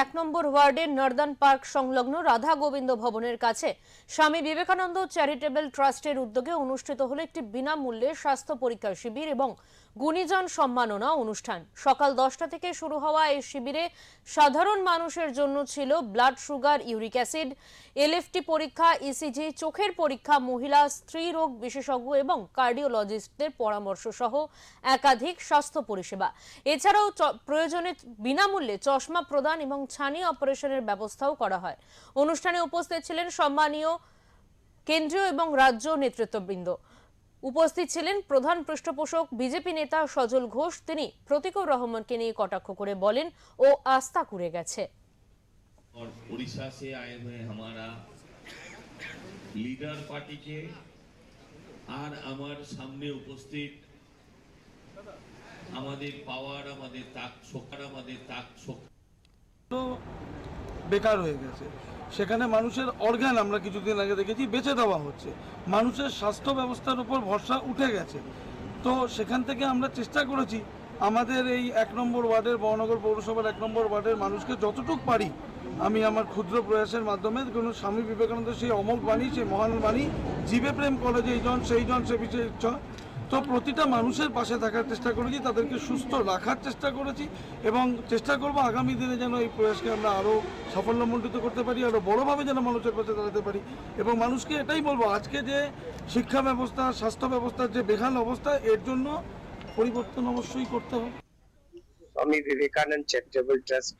1 নম্বর ওয়ার্ডের northern park সংলগ্ন রাধা গোবিন্দ ভবনের কাছে স্বামী বিবেকানন্দ চ্যারিটেবল ট্রাস্টের উদ্যোগে অনুষ্ঠিত হলো একটি বিনামূল্যে স্বাস্থ্য পরীক্ষা শিবির এবং গুণীজন সম্মাননা অনুষ্ঠান। সকাল 10টা থেকে শুরু হওয়া এই শিবিরে সাধারণ মানুষের জন্য ছিল blood sugar, uric acid, LFT পরীক্ষা, ইসিজি, চোখের পরীক্ষা, মহিলা স্ত্রী রোগ বিশেষজ্ঞ এবং কার্ডিওলজিস্টদের পরামর্শ সহ একাধিক স্বাস্থ্য পরিষেবা। এছাড়াও প্রয়োজনে বিনামূল্যে চশমা প্রদান এবং ছানি অপারেশনের ব্যবস্থাও করা হয়। অনুষ্ঠানে উপস্থিত ছিলেন সম্মানীয় কেন্দ্রীয় এবং রাজ্য নেতৃত্ববৃন্দ। উপস্থিত ছিলেন প্রধান পৃষ্ঠপোষক বিজেপি নেতা সজল ঘোষ। তিনি প্রতীকুর রহমানকে নিয়ে কটাক্ষ করে বলেন, ও আস্থা কুড়ে গেছে। और उड़ीसा से आए हुए हमारा लीडर पार्टी के और हमार सामने उपस्थित আমাদের পাওয়ার, আমাদের তাক বেকার হয়ে গেছে। সেখানে মানুষের অর্গান আমরা কিছুদিন আগে দেখেছি বেচে দেওয়া হচ্ছে। মানুষের স্বাস্থ্য ব্যবস্থার উপর ভরসা উঠে গেছে। তো সেখান থেকে আমরা চেষ্টা করেছি আমাদের এই 1 নম্বর ওয়ার্ডের, মহানগর পৌরসভার 1 নম্বর ওয়ার্ডের মানুষকে যতটুকু পারি আমি আমার ক্ষুদ্র প্রয়াসের মাধ্যমে কোনো স্বামী বিবেকানন্দ সেই অমোঘ বাণী, সেই মহান বাণী, জীবে প্রেম কলেজে এইজন সেইজন সে বিষয়ে ইচ্ছা, তো প্রতিটা মানুষের পাশে থাকার চেষ্টা করেছি, তাদেরকে সুস্থ রাখার চেষ্টা করেছি এবং চেষ্টা করব আগামী দিনে যেন এই প্রয়াসকে আমরা আরও সাফল্যমণ্ডিত করতে পারি, আরও বড়োভাবে যেন মানুষের পাশে দাঁড়াতে পারি। এবং মানুষকে এটাই বলবো, আজকে যে শিক্ষা ব্যবস্থা, স্বাস্থ্য ব্যবস্থার যে বেহাল অবস্থা, এর জন্য পরিবর্তন অবশ্যই করতে হবে। स्वामी विवेकानंद चैरिटेबल ट्रस्ट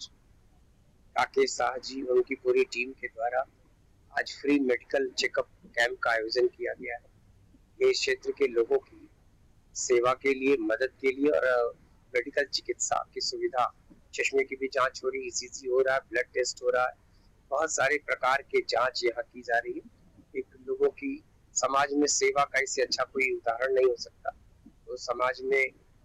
राकेश शाह जी और उनकी पूरी टीम के द्वारा आज फ्री मेडिकल चेकअप कैंप का आयोजन किया गया है। ये इस क्षेत्र के लोगों की सेवा के लिए, मदद के लिए और मेडिकल चिकित्सा की सुविधा, चश्मे की भी जांच हो रही, ईसीजी हो रहा है, ब्लड टेस्ट हो रहा है, बहुत सारे प्रकार के जांच यहाँ की जा रही है। एक लोगों की समाज में सेवा का इससे अच्छा कोई उदाहरण नहीं हो सकता। तो समाज में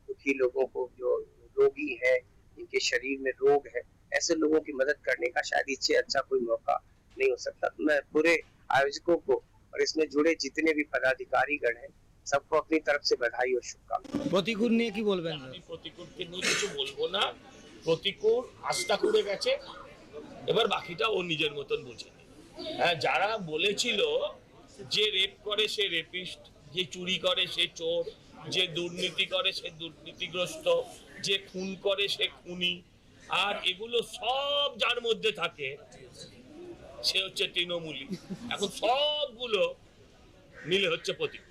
दुखी लोगों को, जो रोगी है, इनके शरीर में रोग है, ऐसे लोगों की मदद करने का शायद इससे अच्छा कोई मौका नहीं हो सकता। तो मैं पूरे आयोजकों को और इसमें जुड़े जितने भी पदाधिकारी गण हैं सबको अपनी तरफ से बधाई और शुभकामनाएं। প্রতিকূল নিয়ে কি বলবেন? আমি প্রতিকূলকে নিয়ে কিছু বলবো না। প্রতিকূল আস্থা করে গেছে, এবার বাকিটা ও নিজের মতন বুঝে। হ্যাঁ, যারা বলেছিল যে রেপ করে সে রেপিস্ট, যে চুরি করে সে চোর, যে দুর্নীতি করে সে দুর্নীতিগ্রস্ত, যে খুন করে সে খুনি, আর এগুলো সব যার মধ্যে থাকে সে হচ্ছে তৃণমূলী। এখন সবগুলো মিলে হচ্ছে প্রতিকূল।